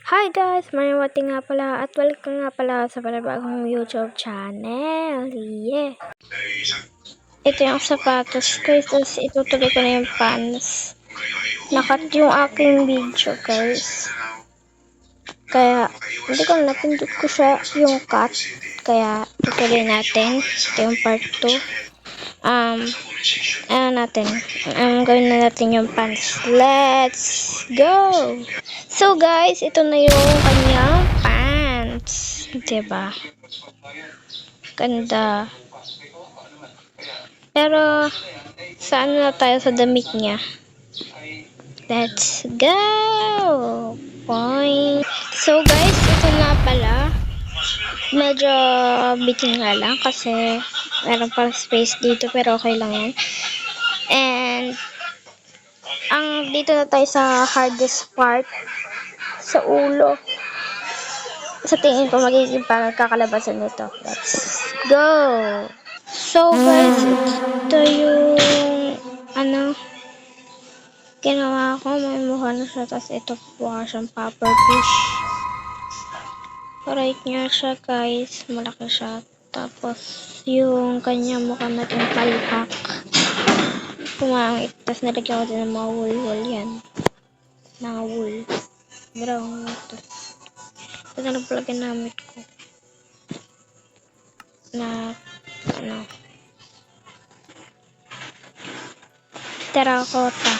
Hi guys! Mariwati nga pala at welcome nga pala sa panibagong YouTube channel. Yeah! Ito yung sapatos guys, tapos itutuloy ko na yung pants. Nakat yung aking video guys. Kaya, hindi ko napindot ko siya yung cut. Kaya, tutuloy natin. Ito yung part 2. Gawin na natin yung pants. Let's go! So guys, ito na yung kanyang pants. Diba? Ganda. Pero, saan na tayo sa damit niya? Let's go! Point. So guys, ito na pala. Medyo bitin nga lang kasi meron pang space dito pero okay lang yan. And, dito na tayo sa hardest part. Sa ulo. Sa tingin ko magiging pagkakalabasan nito. Let's go! So guys, ito yung ginawa ko. May mukha na siya. Tapos ito po siyang puffer fish. Right niya siya guys. Malaki siya. Tapos yung kanya mukha natin palpak. Pumangit. Tapos nalagyan ko din ng mga wool yan. Mga wool. Brown ito. Ito na lang pala ginamit ko. Na terracotta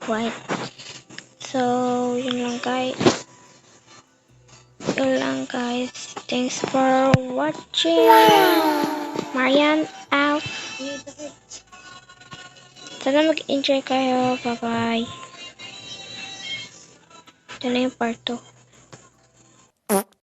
white. So yun lang guys. Thanks for watching. Marian out. Sana mag-enjoy kayo. Bye bye. Ito na yung part 2.